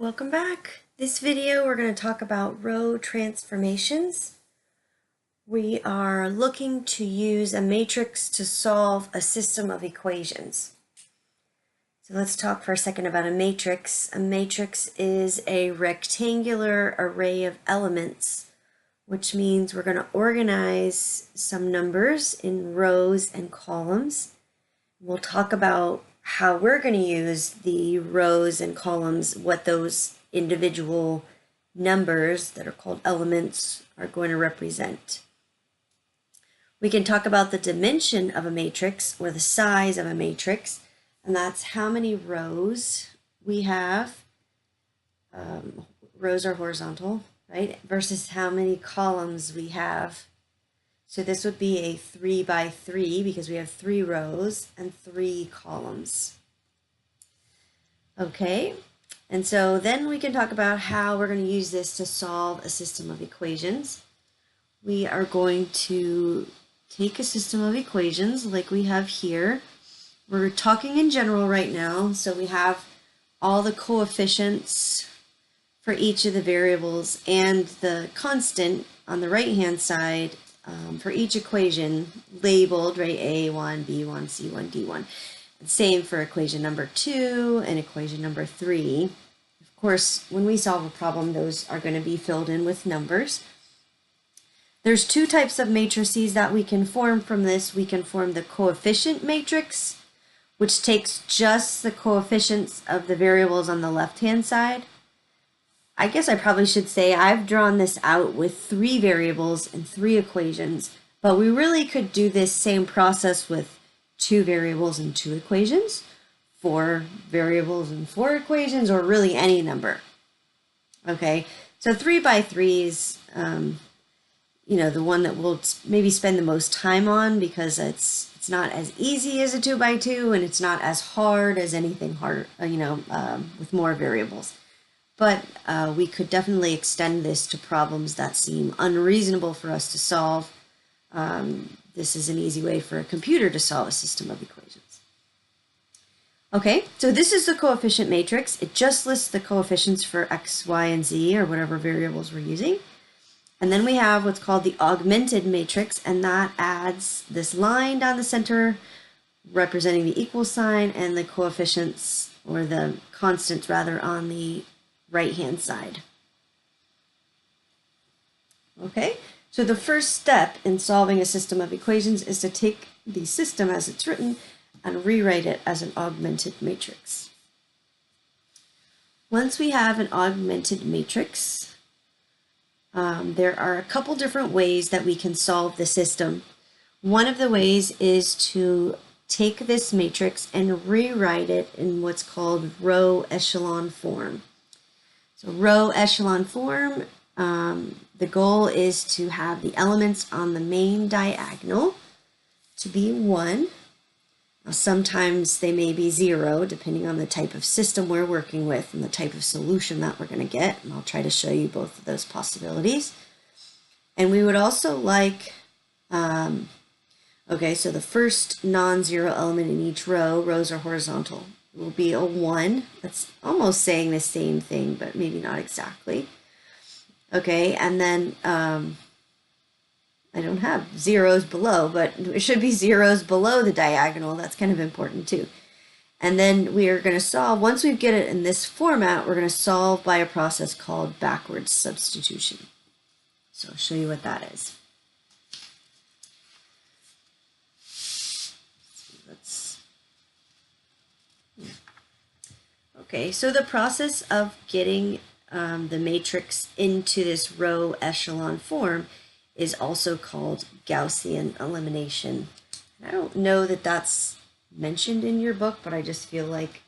Welcome back. This video we're going to talk about row transformations. We are looking to use a matrix to solve a system of equations. So let's talk for a second about a matrix. A matrix is a rectangular array of elements, which means we're going to organize some numbers in rows and columns. We'll talk about how we're going to use the rows and columns, what those individual numbers that are called elements are going to represent. We can talk about the dimension of a matrix or the size of a matrix, and that's how many rows we have. Rows are horizontal, right? Versus how many columns we have. So this would be a 3 by 3 because we have 3 rows and 3 columns. Okay, and so then we can talk about how we're going to use this to solve a system of equations. We are going to take a system of equations like we have here. We're talking in general right now, so we have all the coefficients for each of the variables and the constant on the right-hand side for each equation labeled, right, A1, B1, C1, D1. And same for equation number 2 and equation number 3. Of course, when we solve a problem, those are going to be filled in with numbers. There's two types of matrices that we can form from this. We can form the coefficient matrix, which takes just the coefficients of the variables on the left-hand side. I guess I probably should say I've drawn this out with 3 variables and 3 equations, but we really could do this same process with 2 variables and 2 equations, 4 variables and 4 equations, or really any number. Okay, so 3 by 3 is, the one that we'll maybe spend the most time on because it's not as easy as a 2 by 2, and it's not as hard as anything hard, with more variables. But we could definitely extend this to problems that seem unreasonable for us to solve. This is an easy way for a computer to solve a system of equations. Okay, so this is the coefficient matrix. It just lists the coefficients for x, y, and z, or whatever variables we're using. And then we have what's called the augmented matrix, and that adds this line down the center representing the equal sign and the coefficients, or the constants rather, on the right-hand side. Okay, so the first step in solving a system of equations is to take the system as it's written and rewrite it as an augmented matrix. Once we have an augmented matrix, there are a couple different ways that we can solve the system. One of the ways is to take this matrix and rewrite it in what's called row echelon form. So row echelon form, the goal is to have the elements on the main diagonal to be 1. Now, sometimes they may be 0, depending on the type of system we're working with and the type of solution that we're going to get. And I'll try to show you both of those possibilities. And we would also like, okay, so the first non-zero element in each row, rows are horizontal, will be a 1. That's almost saying the same thing, but maybe not exactly. Okay, and then I don't have zeros below, but it should be zeros below the diagonal. That's kind of important too. And then we are going to solve, once we get it in this format, we're going to solve by a process called backwards substitution. So I'll show you what that is. Okay, so the process of getting the matrix into this row echelon form is also called Gaussian elimination. And I don't know that that's mentioned in your book, but I just feel like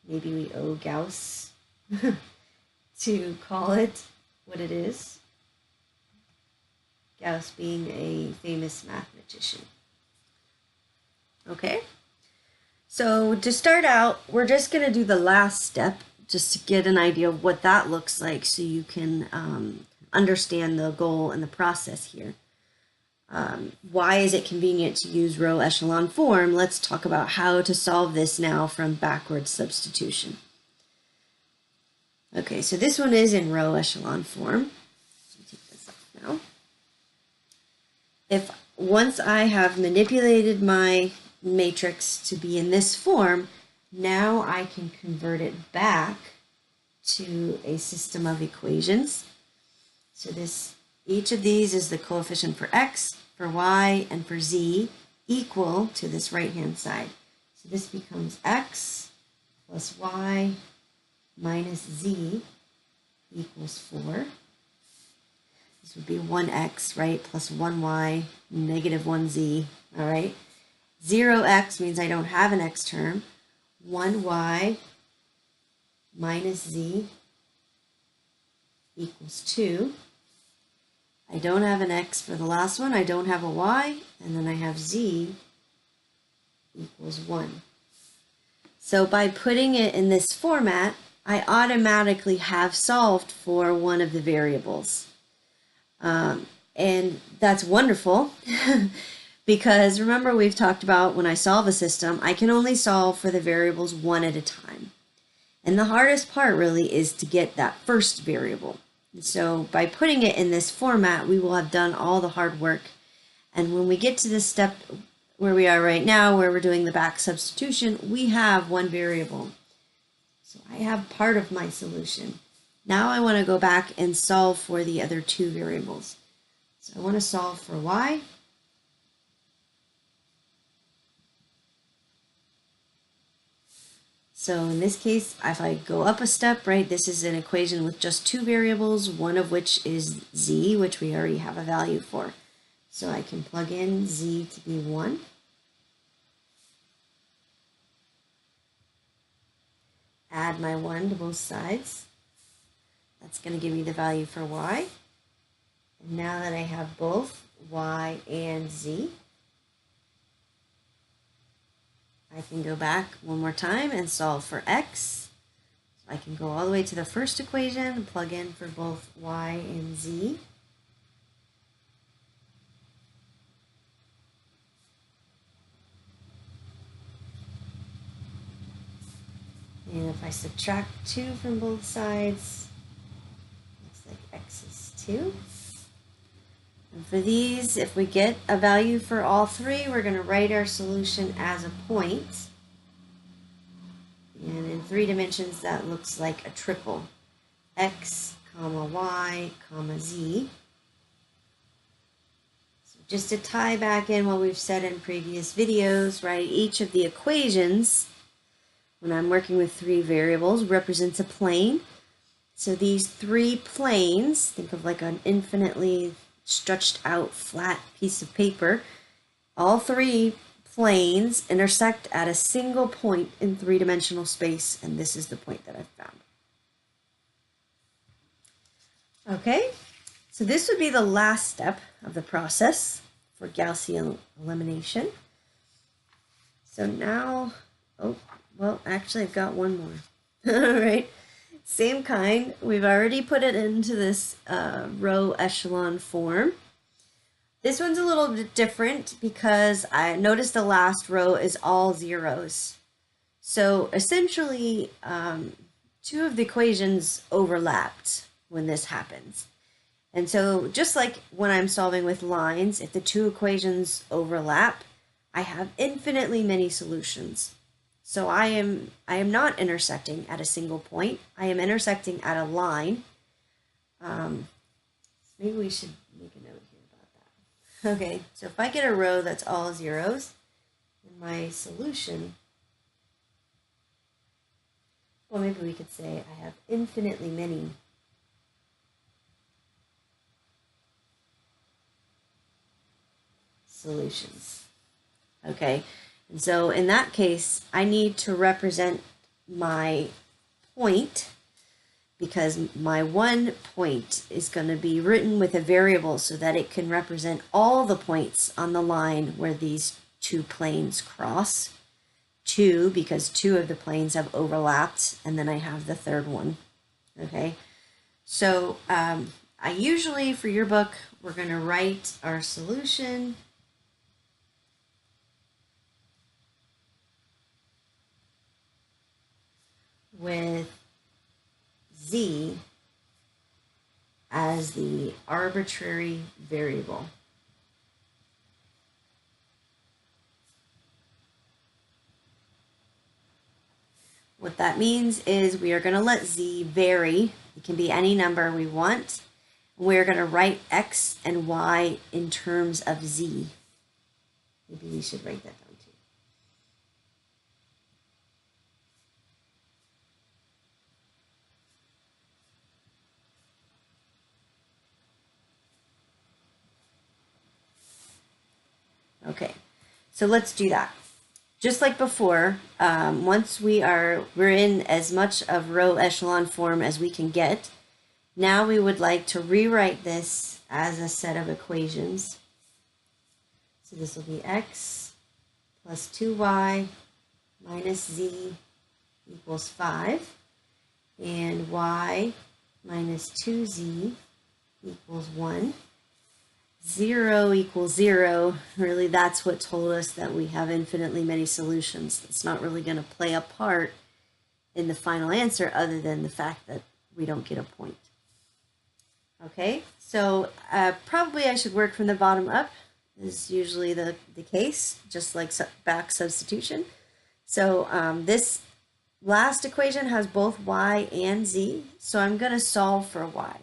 maybe we owe Gauss to call it what it is. Gauss being a famous mathematician. Okay. So to start out, we're just going to do the last step just to get an idea of what that looks like so you can understand the goal and the process here. Why is it convenient to use row echelon form? Let's talk about how to solve this now from backwards substitution. Okay, so this one is in row echelon form. Let me take this off now. If once I have manipulated my matrix to be in this form, now I can convert it back to a system of equations. So each of these is the coefficient for x, for y, and for z equal to this right-hand side. So this becomes x plus y minus z equals 4. This would be 1x, right, plus 1y, negative 1z, all right? 0x means I don't have an x term. 1y minus z equals 2. I don't have an x for the last one. I don't have a y, and then I have z equals 1. So by putting it in this format, I automatically have solved for one of the variables. And that's wonderful because remember we've talked about when I solve a system, I can only solve for the variables one at a time. And the hardest part really is to get that first variable. So by putting it in this format, we will have done all the hard work. And when we get to this step where we are right now, where we're doing the back substitution, we have one variable. So I have part of my solution. Now I want to go back and solve for the other two variables. So I want to solve for y. So in this case, if I go up a step, right, this is an equation with just two variables, one of which is z, which we already have a value for. So I can plug in z to be 1. Add my 1 to both sides. That's going to give me the value for y. And now that I have both y and z, I can go back one more time and solve for x. So I can go all the way to the first equation and plug in for both y and z. And if I subtract 2 from both sides, looks like x is 2. And for these, if we get a value for all three, we're going to write our solution as a point. And in 3 dimensions, that looks like a triple. X, comma, y, comma, z. So just to tie back in what we've said in previous videos, right, each of the equations, when I'm working with 3 variables, represents a plane. So these 3 planes, think of like an infinitely stretched out flat piece of paper. All 3 planes intersect at a single point in 3-dimensional space, and this is the point that I've found. Okay, so this would be the last step of the process for Gaussian elimination. So now, oh, well, actually I've got one more. All right. Same kind. We've already put it into this row echelon form. This one's a little bit different because I noticed the last row is all zeros. So essentially, 2 of the equations overlapped when this happens. And so just like when I'm solving with lines, if the 2 equations overlap, I have infinitely many solutions. So I am not intersecting at a single point. I am intersecting at a line. Maybe we should make a note here about that. Okay, so if I get a row that's all zeros, then my solution, well, maybe we could say I have infinitely many solutions. Okay. And so in that case, I need to represent my point because my one point is going to be written with a variable so that it can represent all the points on the line where these 2 planes cross. 2 because 2 of the planes have overlapped, and then I have the third one. Okay, so I usually, for your book, we're going to write our solution with z arbitrary variable. What that means is we are going to let z vary. It can be any number we want. We're going to write x and y in terms of z. Maybe we should write that down too. Okay, so let's do that. Just like before, once we're in as much of row echelon form as we can get, now we would like to rewrite this as a set of equations. So this will be x plus 2y minus z equals 5, and y minus 2z equals 1. 0 equals 0. Really, that's what told us that we have infinitely many solutions. It's not really going to play a part in the final answer other than the fact that we don't get a point. Okay, so probably I should work from the bottom up, is usually the case, just like back substitution. So this last equation has both y and z, so I'm going to solve for y.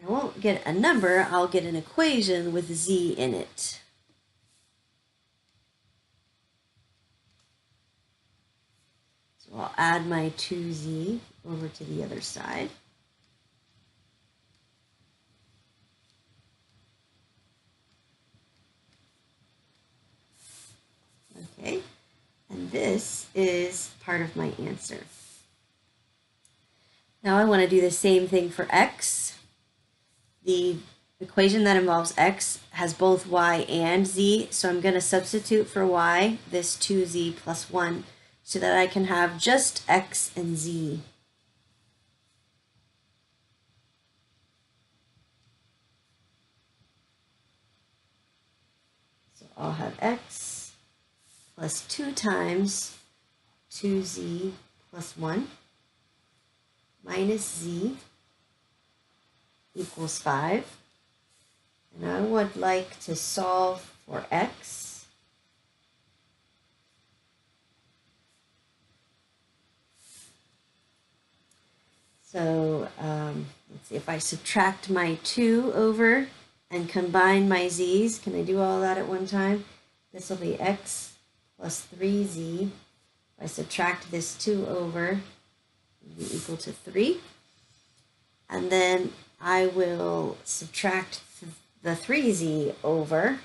I won't get a number, I'll get an equation with z in it. So I'll add my 2z over to the other side. Okay, and this is part of my answer. Now I want to do the same thing for x. The equation that involves x has both y and z, so I'm going to substitute for y this 2z plus 1 so that I can have just x and z. So I'll have x plus 2 times 2z plus 1 minus z equals 5, and I would like to solve for x. So let's see, if I subtract my 2 over and combine my z's, can I do all that at one time? This will be x plus 3z. If I subtract this 2 over, it will be equal to 3. And then I will subtract the 3z over.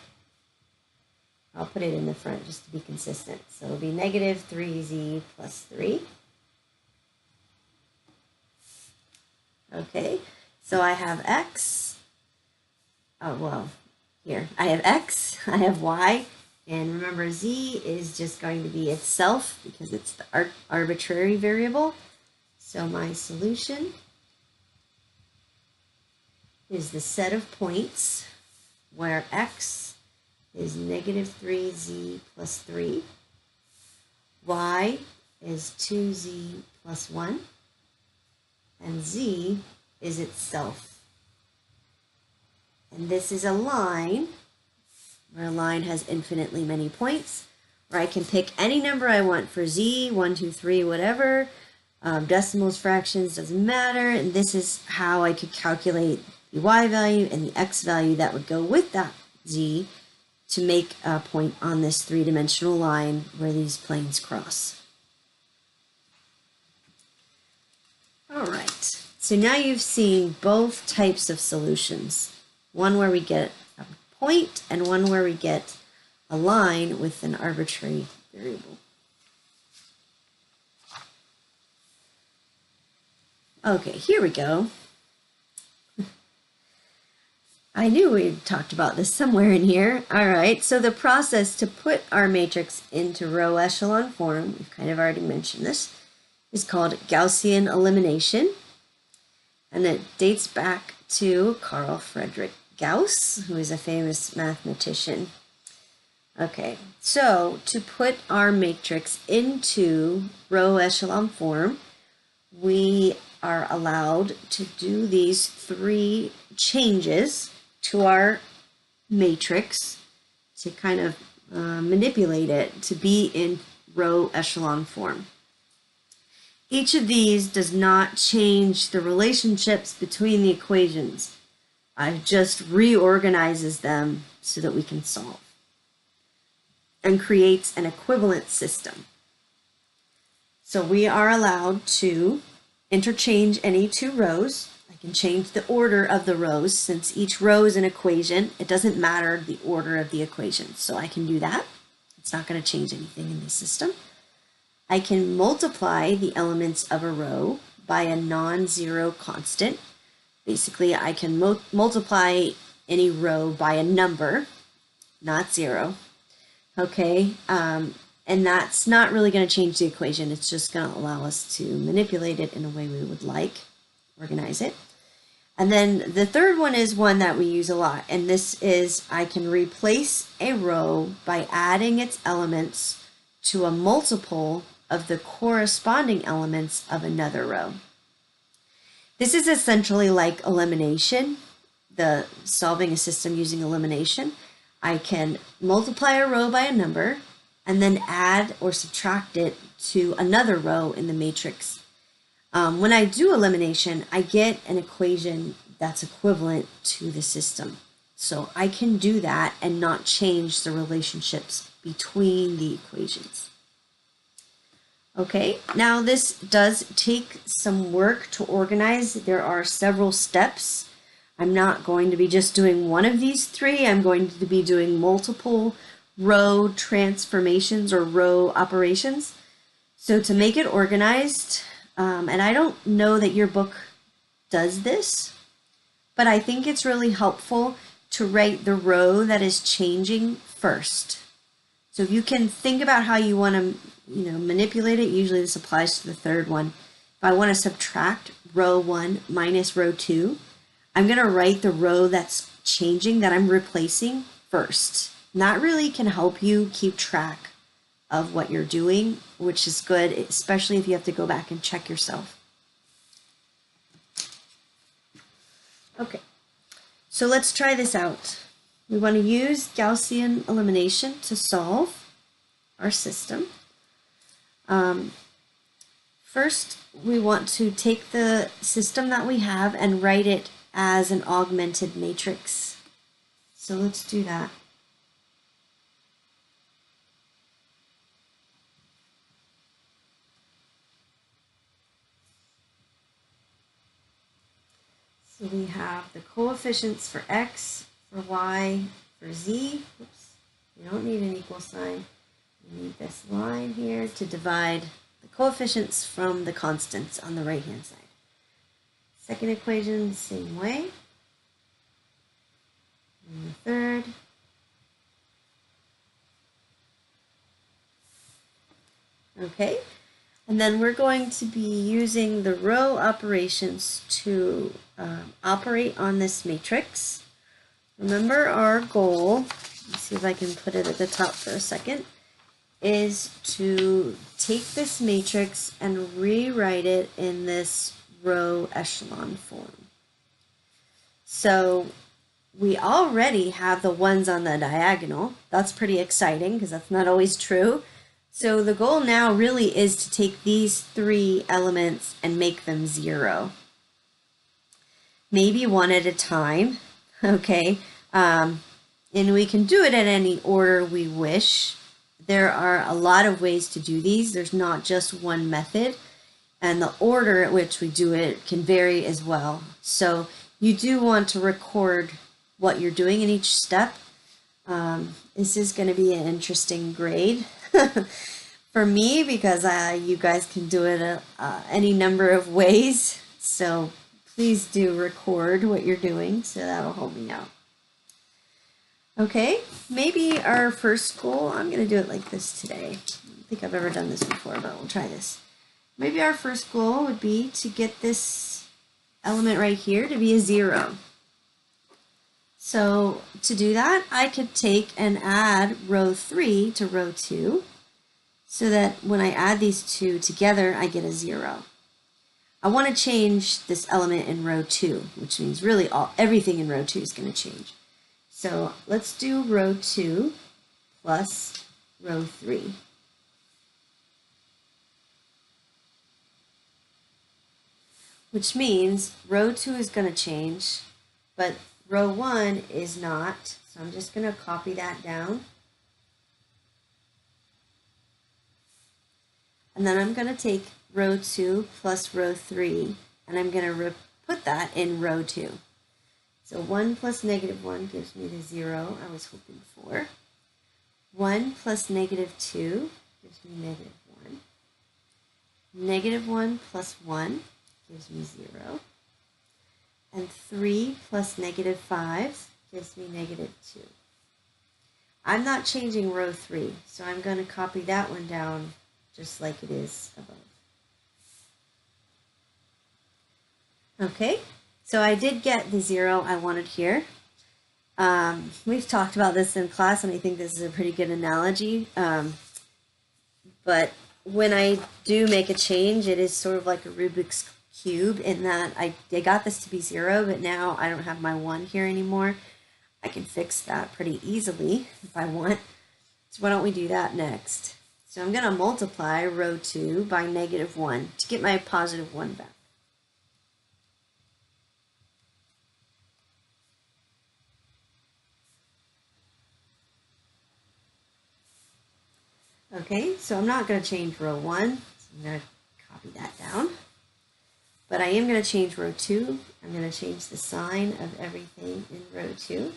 I'll put it in the front just to be consistent. So it'll be negative 3z plus 3. Okay, so I have x. Oh, well, here. I have x, I have y, and remember z is just going to be itself because it's the arbitrary variable. So my solution is the set of points where x is negative 3z plus 3, y is 2z plus 1, and z is itself. And this is a line, where a line has infinitely many points, where I can pick any number I want for z, 1, 2, 3, whatever, decimals, fractions, doesn't matter, and this is how I could calculate the y value and the x value that would go with that z to make a point on this three-dimensional line where these planes cross. All right, so now you've seen both types of solutions. One where we get a point and one where we get a line with an arbitrary variable. Okay, here we go. I knew we talked about this somewhere in here. All right, so the process to put our matrix into row echelon form, we've kind of already mentioned this, is called Gaussian elimination. And it dates back to Carl Friedrich Gauss, who is a famous mathematician. Okay, so to put our matrix into row echelon form, we are allowed to do these 3 changes to our matrix to kind of manipulate it to be in row echelon form. Each of these does not change the relationships between the equations. It just reorganizes them so that we can solve and creates an equivalent system. So we are allowed to interchange any 2 rows. I can change the order of the rows since each row is an equation. It doesn't matter the order of the equation, so I can do that. It's not going to change anything in this system. I can multiply the elements of a row by a non-zero constant. Basically, I can multiply any row by a number, not 0. Okay, and that's not really going to change the equation. It's just going to allow us to manipulate it in a way we would like, organize it. And then the third one is one that we use a lot, and this is I can replace a row by adding its elements to a multiple of the corresponding elements of another row. This is essentially like elimination, the solving a system using elimination. I can multiply a row by a number and then add or subtract it to another row in the matrix. When I do elimination, I get an equation that's equivalent to the system. So I can do that and not change the relationships between the equations. Okay, now this does take some work to organize. There are several steps. I'm not going to be just doing one of these 3. I'm going to be doing multiple row transformations or row operations. So to make it organized, and I don't know that your book does this, but I think it's really helpful to write the row that is changing first. So if you can think about how you want to manipulate it, usually this applies to the third one. If I want to subtract row 1 minus row 2, I'm going to write the row that's changing, that I'm replacing first. And that really can help you keep track of what you're doing, which is good, especially if you have to go back and check yourself. Okay, so let's try this out. We want to use Gaussian elimination to solve our system. First, we want to take the system that we have and write it as an augmented matrix. So let's do that. So we have the coefficients for x, for y, for z. Oops, we don't need an equal sign. We need this line here to divide the coefficients from the constants on the right-hand side. Second equation, same way. And the third. Okay, and then we're going to be using the row operations to operate on this matrix. Remember our goal, let's see if I can put it at the top for a second, is to take this matrix and rewrite it in this row echelon form. So we already have the ones on the diagonal. That's pretty exciting because that's not always true. So the goal now really is to take these 3 elements and make them 0. Maybe one at a time, okay? And we can do it in any order we wish. There are a lot of ways to do these. There's not just one method, and the order at which we do it can vary as well. So you do want to record what you're doing in each step. This is going to be an interesting grade for me because you guys can do it any number of ways. So please do record what you're doing, so that'll help me out. Okay, maybe our first goal, I'm going to do it like this today. I don't think I've ever done this before, but we'll try this. Maybe our first goal would be to get this element right here to be a 0. So to do that, I could take and add row 3 to row 2 so that when I add these two together, I get a 0. I want to change this element in row 2, which means really everything in row 2 is going to change. So let's do row 2 plus row 3. Which means row 2 is going to change, but row 1 is not. So I'm just going to copy that down. And then I'm going to take row 2 plus row 3, and I'm going to put that in row 2. So 1 plus negative 1 gives me the 0 I was hoping for. 1 plus negative 2 gives me negative 1. Negative 1 plus 1 gives me 0. And 3 plus negative 5 gives me negative 2. I'm not changing row 3, so I'm going to copy that one down just like it is above. Okay, so I did get the 0 I wanted here. We've talked about this in class, and I think this is a pretty good analogy. But when I do make a change, it is sort of like a Rubik's Cube in that I got this to be 0, but now I don't have my 1 here anymore. I can fix that pretty easily if I want. So why don't we do that next? So I'm going to multiply row 2 by negative 1 to get my positive 1 back. Okay, so I'm not going to change row 1, so I'm going to copy that down. But I am going to change row 2. I'm going to change the sign of everything in row 2.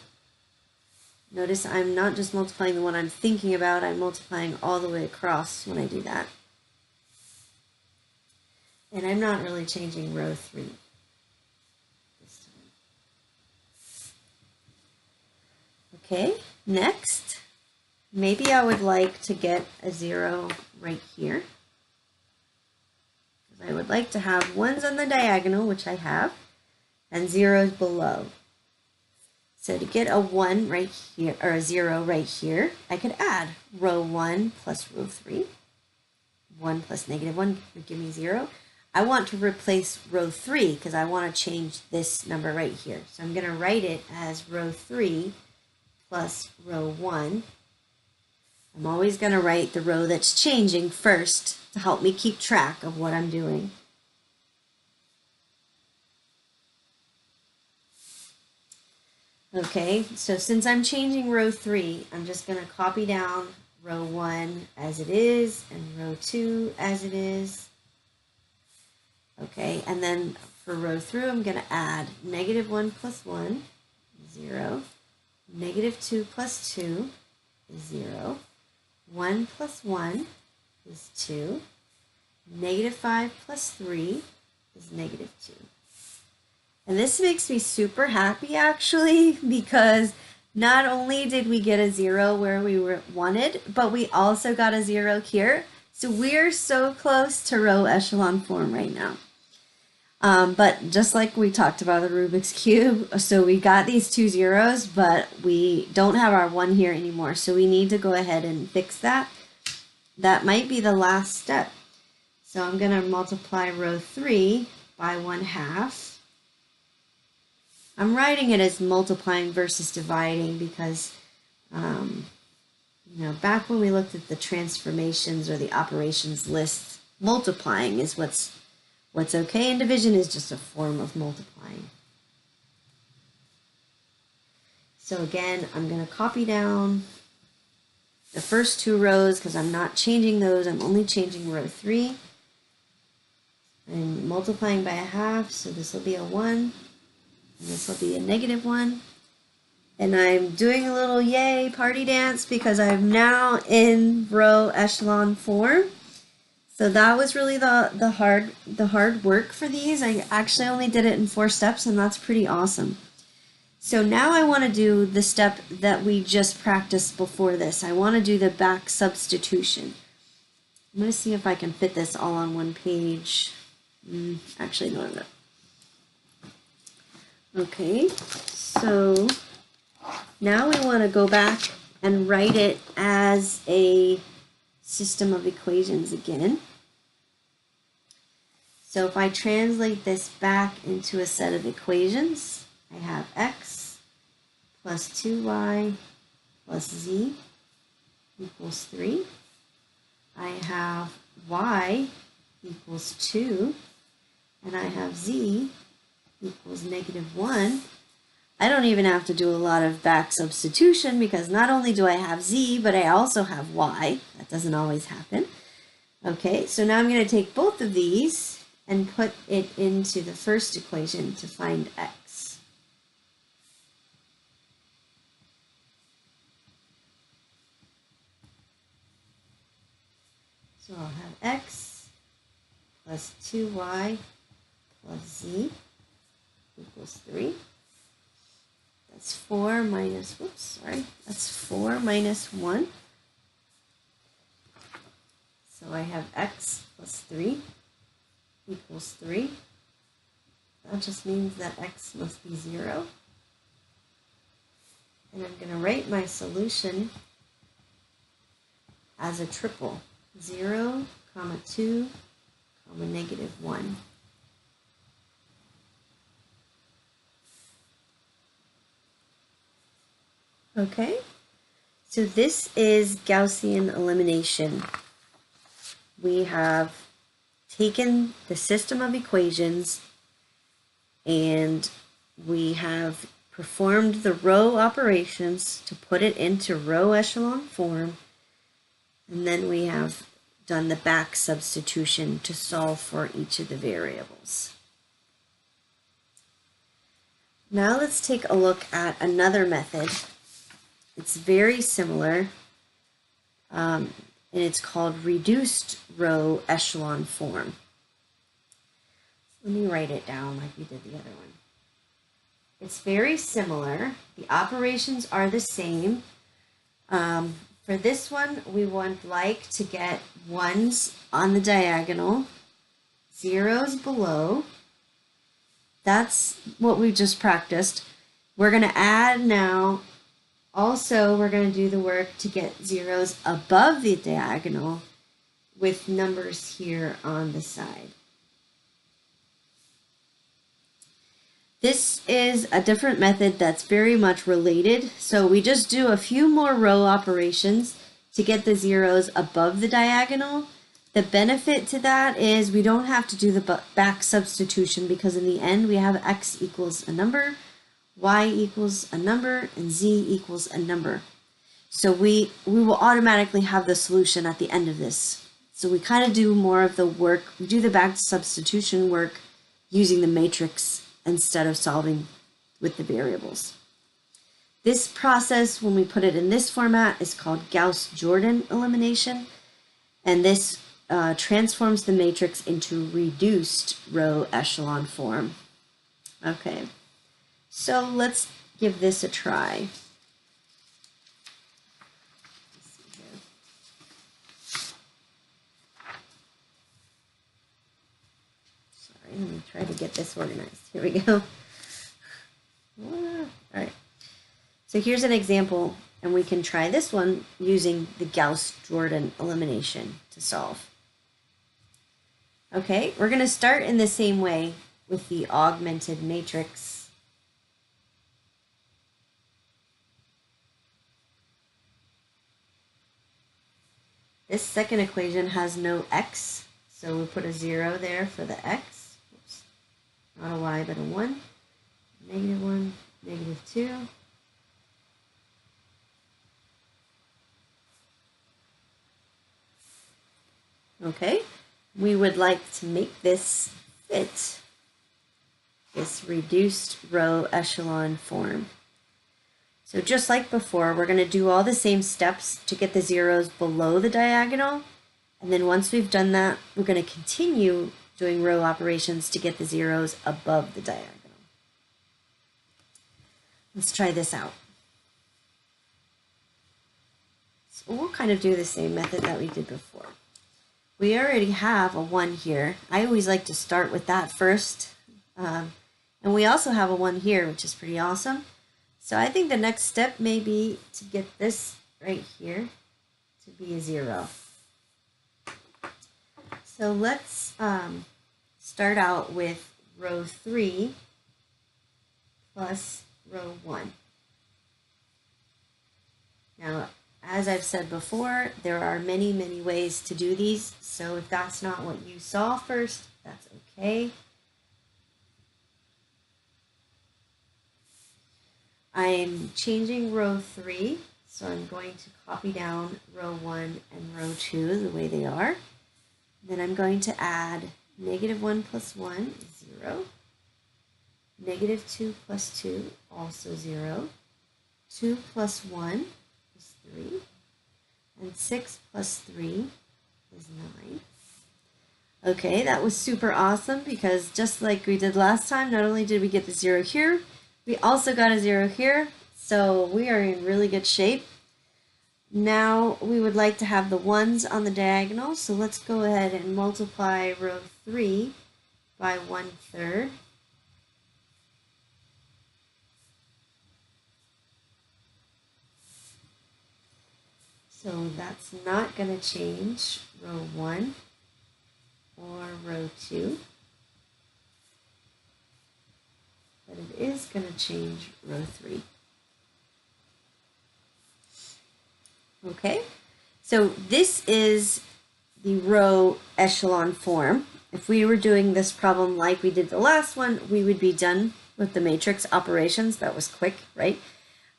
Notice I'm not just multiplying the one I'm thinking about, I'm multiplying all the way across when I do that. And I'm not really changing row 3 this time. Okay, next. Maybe I would like to get a 0 right here. Because I would like to have 1s on the diagonal, which I have, and 0s below. So to get a 1 right here, or a 0 right here, I could add row 1 plus row 3. 1 plus negative 1 would give me 0. I want to replace row 3 because I want to change this number right here. So I'm going to write it as row 3 plus row 1. I'm always going to write the row that's changing first to help me keep track of what I'm doing. Okay, so since I'm changing row 3, I'm just going to copy down row 1 as it is and row 2 as it is. Okay, and then for row 3, I'm going to add negative 1 plus 1, 0. Negative 2 plus 2 is 0. 1 plus 1 is 2. Negative 5 plus 3 is negative 2. And this makes me super happy actually, because not only did we get a 0 where we wanted, but we also got a 0 here. So we're so close to row echelon form right now. But just like we talked about the Rubik's Cube, so we got these two 0s, but we don't have our 1 here anymore. So we need to go ahead and fix that. That might be the last step. So I'm going to multiply row 3 by 1/2. I'm writing it as multiplying versus dividing because, back when we looked at the transformations or the operations list, multiplying is what's okay, and division is just a form of multiplying. So again, I'm going to copy down the first 2 rows because I'm not changing those. I'm only changing row 3. I'm multiplying by 1/2, so this will be a 1. And this will be a negative 1. And I'm doing a little yay party dance because I'm now in row echelon form. So that was really the hard work for these. I actually only did it in 4 steps, and that's pretty awesome. So now I want to do the step that we just practiced before this. I want to do the back substitution. I'm going to see if I can fit this all on one page. Actually, no, I'm not. Okay, so Now we want to go back and write it as a system of equations again. So if I translate this back into a set of equations, I have x plus 2y plus z equals 3. I have y equals 2, and I have z equals -1. I don't even have to do a lot of back substitution because not only do I have z, but I also have y. That doesn't always happen. Okay, so now I'm going to take both of these and put it into the first equation to find x. So I'll have x plus 2y plus z equals 3. That's 4 minus, that's 4 minus 1. So I have x plus 3 equals 3. That just means that x must be 0. And I'm going to write my solution as a triple. 0, 2, -1. Okay, so this is Gaussian elimination. We have taken the system of equations and we have performed the row operations to put it into row echelon form, and then we have done the back substitution to solve for each of the variables. Now let's take a look at another method. It's very similar, and it's called reduced row echelon form. Let me write it down like we did the other one. It's very similar. The operations are the same. For this one, we would like to get 1s on the diagonal, 0s below. That's what we just practiced. We're going to add now. Also, we're going to do the work to get 0s above the diagonal with numbers here on the side. This is a different method that's very much related. So we just do a few more row operations to get the 0s above the diagonal. The benefit to that is we don't have to do the back substitution because in the end we have x equals a number, y equals a number, and z equals a number. So we will automatically have the solution at the end of this. So we kind of do more of the work, we do the back substitution work using the matrix instead of solving with the variables. This process, when we put it in this format, is called Gauss-Jordan elimination, and this transforms the matrix into reduced row echelon form. Okay. So let's give this a try. Sorry, let me try to get this organized. Here we go. All right. So here's an example, and we can try this one using the Gauss-Jordan elimination to solve. Okay, we're going to start in the same way with the augmented matrix. This second equation has no x, so we put a 0 there for the x. Oops. Not a y, but a 1. -1, -2. Okay, we would like to make this fit this reduced row echelon form. So just like before, we're going to do all the same steps to get the 0s below the diagonal. And then once we've done that, we're going to continue doing row operations to get the 0s above the diagonal. Let's try this out. So we'll kind of do the same method that we did before. We already have a 1 here. I always like to start with that first. And we also have a 1 here, which is pretty awesome. So I think the next step may be to get this right here to be a 0. So let's start out with row 3 plus row 1. Now, as I've said before, there are many, many ways to do these. So if that's not what you saw first, that's okay. I'm changing row 3, so I'm going to copy down row 1 and row 2 the way they are. Then I'm going to add -1 plus 1 is 0. -2 plus 2, also 0. 2 plus 1 is 3. And 6 plus 3 is 9. Okay, that was super awesome because just like we did last time, not only did we get the 0 here, we also got a 0 here. So we are in really good shape. Now we would like to have the 1s on the diagonal, so let's go ahead and multiply row 3 by 1/3. So that's not going to change row 1 or row 2, but it is going to change row 3. Okay, so this is the row echelon form. If we were doing this problem like we did the last one, we would be done with the matrix operations. That was quick, right?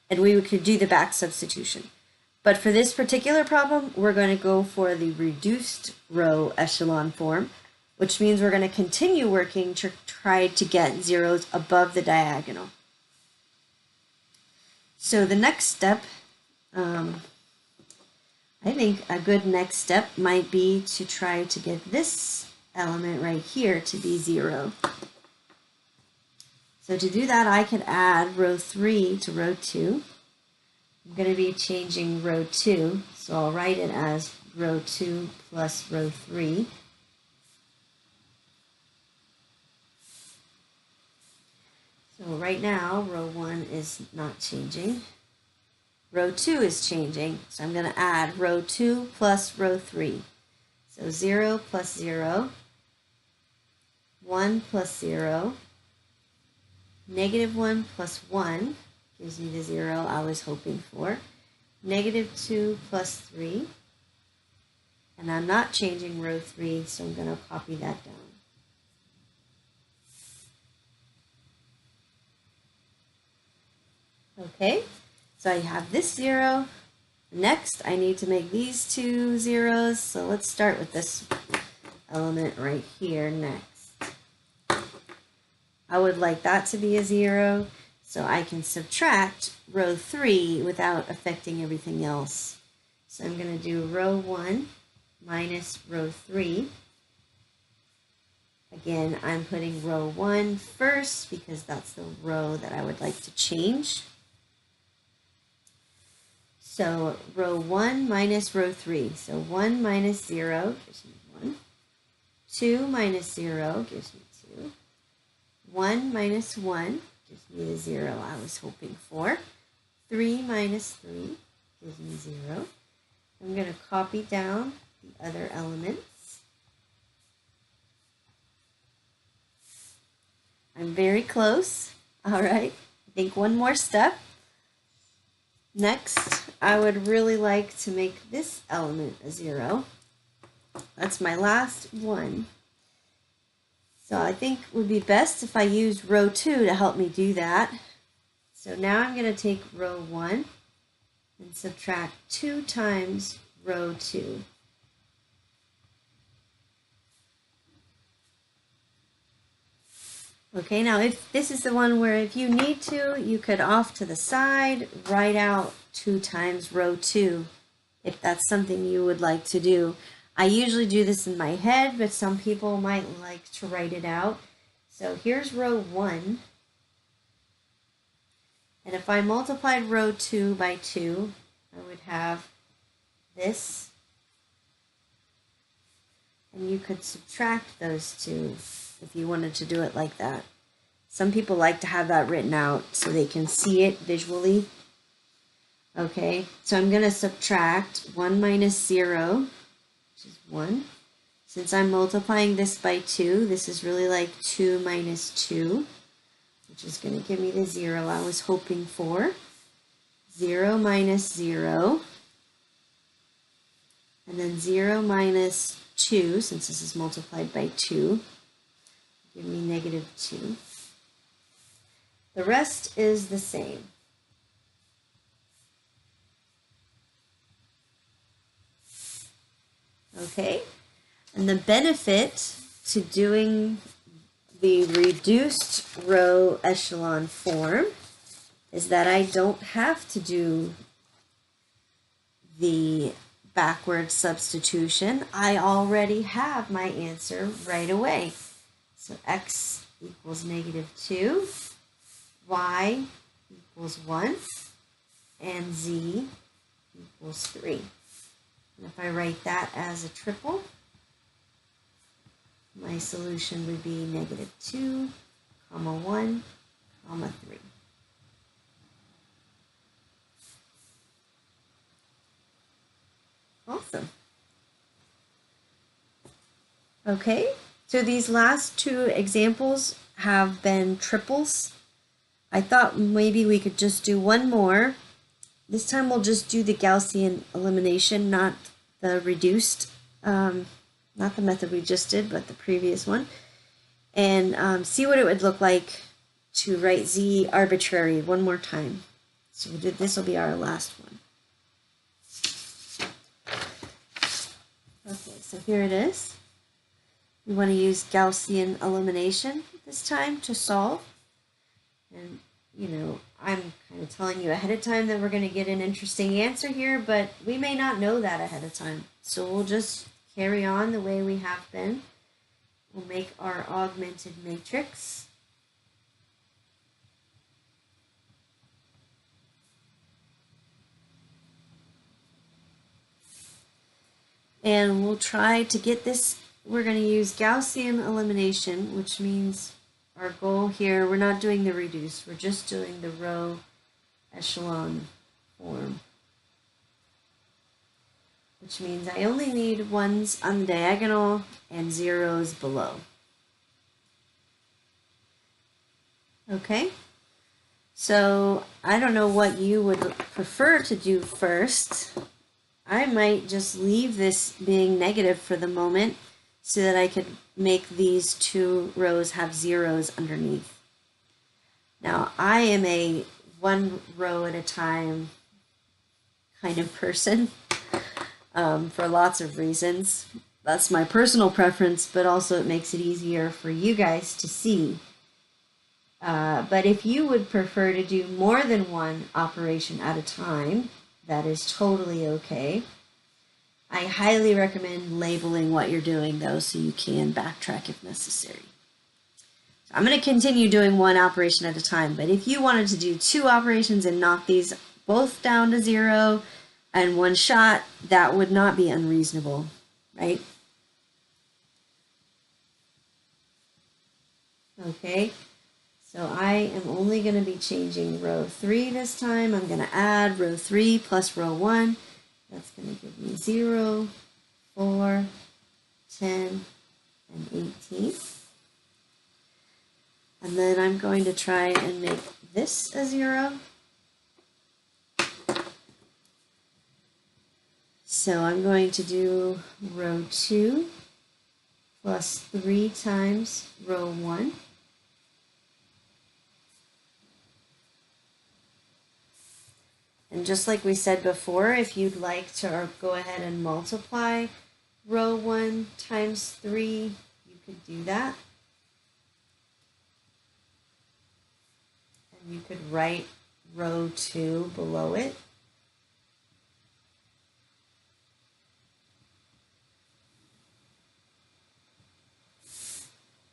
And we could do the back substitution. But for this particular problem, we're going to go for the reduced row echelon form, which means we're going to continue working to try to get zeros above the diagonal. So the next step, I think a good next step might be to try to get this element right here to be 0. So to do that, I could add row 3 to row 2. I'm going to be changing row 2, so I'll write it as row 2 plus row 3. So right now, row 1 is not changing. Row 2 is changing, so I'm going to add row 2 plus row 3. So 0 plus 0, 1 plus 0, -1 plus 1 gives me the 0 I was hoping for, -2 plus 3, and I'm not changing row 3, so I'm going to copy that down. Okay. So I have this 0. Next, I need to make these two zeros. So let's start with this element right here next. I would like that to be a 0, so I can subtract row 3 without affecting everything else. So I'm going to do row 1 minus row 3. Again, I'm putting row 1 first because that's the row that I would like to change. So row 1 minus row 3. So 1 minus 0 gives me 1. 2 minus 0 gives me 2. 1 minus 1 gives me the 0 I was hoping for. 3 minus 3 gives me 0. I'm going to copy down the other elements. I'm very close. All right, I think one more step. Next, I would really like to make this element a 0. That's my last one. So I think it would be best if I used row 2 to help me do that. So now I'm going to take row 1 and subtract 2 times row 2. Okay, now if this is the one where if you need to, you could off to the side write out 2 times row 2 if that's something you would like to do. I usually do this in my head, but some people might like to write it out. So here's row 1. And if I multiplied row 2 by 2, I would have this. And you could subtract those two if you wanted to do it like that. Some people like to have that written out so they can see it visually. Okay, so I'm going to subtract 1 minus 0, which is 1. Since I'm multiplying this by 2, this is really like 2 minus 2, which is going to give me the 0 I was hoping for. 0 minus 0, and then 0 minus 2, since this is multiplied by 2, give me negative 2. The rest is the same. Okay, and the benefit to doing the reduced row echelon form is that I don't have to do the backward substitution. I already have my answer right away. So x equals negative 2, y equals 1, and z equals 3. And if I write that as a triple, my solution would be negative 2, comma 1, comma 3. Awesome. Okay, so these last two examples have been triples. I thought maybe we could just do one more. This time we'll just do the Gaussian elimination, not the reduced, not the method we just did, but the previous one, and see what it would look like to write z arbitrary one more time. So this will be our last one. Okay, so here it is. We want to use Gaussian elimination this time to solve. And, you know, I'm kind of telling you ahead of time that we're going to get an interesting answer here, but we may not know that ahead of time. So we'll just carry on the way we have been. We'll make our augmented matrix. And we'll try to get this. We're going to use Gaussian elimination, which means our goal here, we're not doing the reduce, we're just doing the row echelon form. Which means I only need ones on the diagonal and zeros below. Okay, so I don't know what you would prefer to do first. I might just leave this being negative for the moment so that I could make these two rows have zeros underneath. Now, I am a one row at a time kind of person for lots of reasons. That's my personal preference, but also it makes it easier for you guys to see. But if you would prefer to do more than one operation at a time, that is totally okay. I highly recommend labeling what you're doing though, so you can backtrack if necessary. So I'm going to continue doing one operation at a time, but if you wanted to do two operations and knock these both down to 0 and one shot, that would not be unreasonable, right? Okay. So I am only going to be changing row 3 this time. I'm going to add row 3 plus row 1. That's going to give me 0, 4, 10, and 18. And then I'm going to try and make this a 0. So I'm going to do row 2 plus 3 times row 1. And just like we said before, if you'd like to go ahead and multiply row 1 times 3, you could do that. And you could write row 2 below it.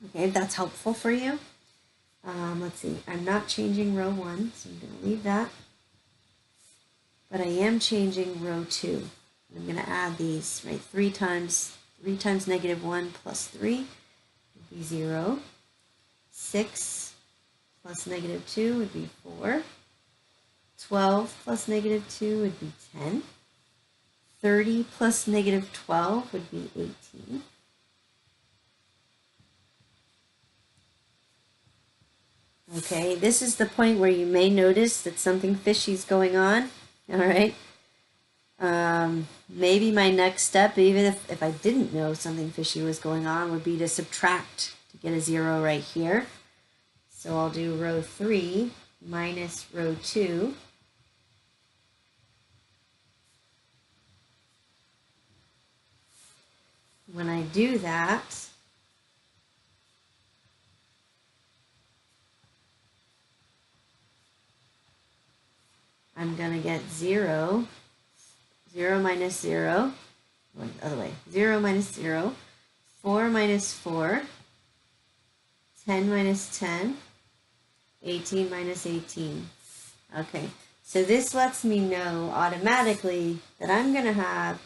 Okay, if that's helpful for you. Let's see, I'm not changing row 1, so I'm going to leave that. But I am changing row 2. I'm going to add these, right? 3 times negative 1 plus 3 would be 0. 6 plus negative 2 would be 4. 12 plus negative 2 would be 10. 30 plus negative 12 would be 18. Okay, this is the point where you may notice that something fishy is going on. All right. Maybe my next step, even if I didn't know something fishy was going on, would be to subtract to get a 0 right here. So I'll do row 3 minus row 2. When I do that, I'm going to get 0. 0 minus 0, going the other way, 0 minus 0, 4 minus 4, 10 minus 10, 18 minus 18. Okay, so this lets me know automatically that I'm going to have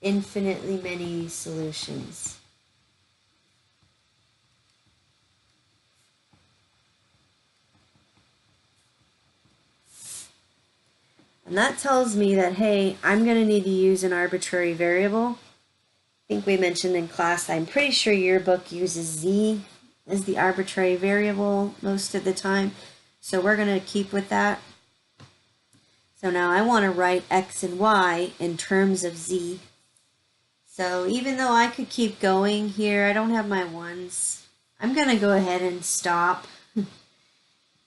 infinitely many solutions. And that tells me that, hey, I'm going to need to use an arbitrary variable. I think we mentioned in class, I'm pretty sure your book uses z as the arbitrary variable most of the time. So we're going to keep with that. So now I want to write x and y in terms of z. So even though I could keep going here, I don't have my ones. I'm going to go ahead and stop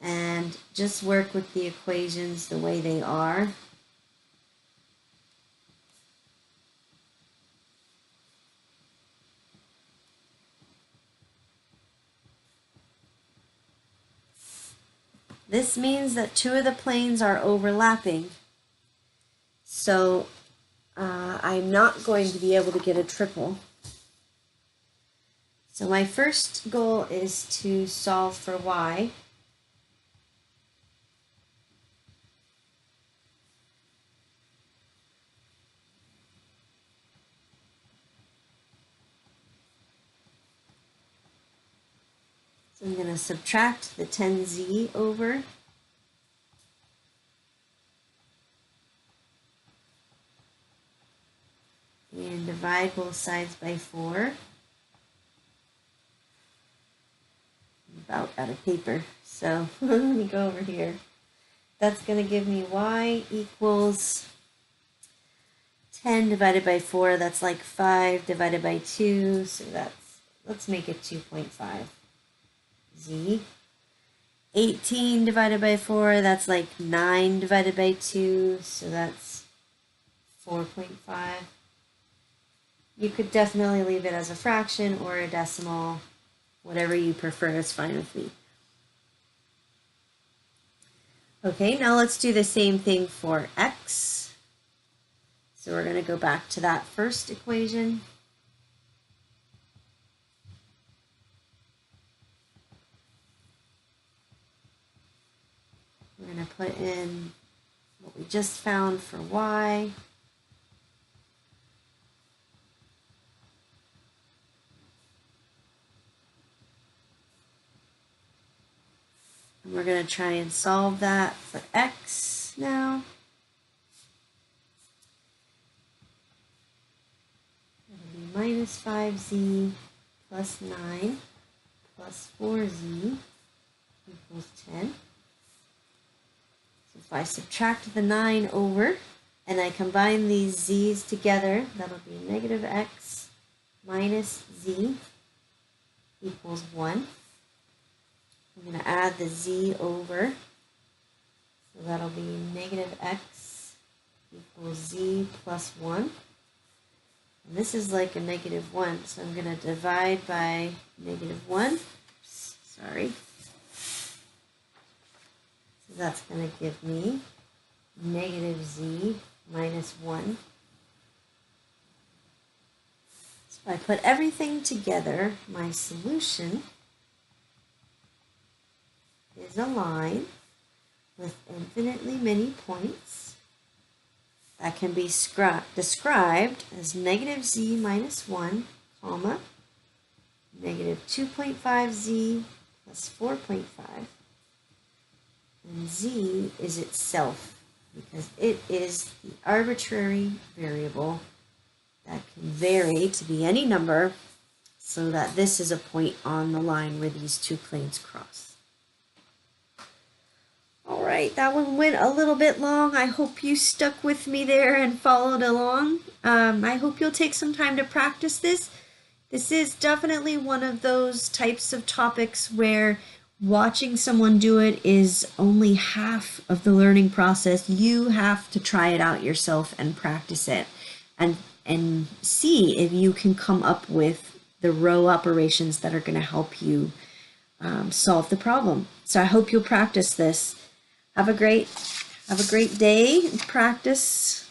and just work with the equations the way they are. This means that two of the planes are overlapping. So I'm not going to be able to get a triple. So my first goal is to solve for y. So I'm going to subtract the 10z over. And divide both sides by 4. I'm about out of paper, so let me go over here. That's going to give me y equals 10 divided by 4. That's like 5 divided by 2. So that's, let's make it 2.5. Z. 18 divided by 4, that's like 9 divided by 2, so that's 4.5. You could definitely leave it as a fraction or a decimal. Whatever you prefer is fine with me. Okay, now let's do the same thing for x. So we're going to go back to that first equation. We're going to put in what we just found for y. And we're going to try and solve that for x now. That'll be minus 5z plus 9 plus 4z equals 10. So if I subtract the 9 over and I combine these z's together, that'll be negative x minus z equals 1. I'm going to add the z over, so that'll be negative x equals z plus 1. And this is like a negative 1, so I'm going to divide by negative 1. Oops, sorry. So that's going to give me negative z minus 1. So if I put everything together, my solution is a line with infinitely many points that can be described as negative z minus 1, comma, negative 2.5z plus 4.5, and z is itself, because it is the arbitrary variable that can vary to be any number, so that this is a point on the line where these two planes cross. All right, that one went a little bit long. I hope you stuck with me there and followed along. I hope you'll take some time to practice this. This is definitely one of those types of topics where watching someone do it is only half of the learning process. You have to try it out yourself and practice it and see if you can come up with the row operations that are going to help you solve the problem. So I hope you'll practice this. Have a great day. Practice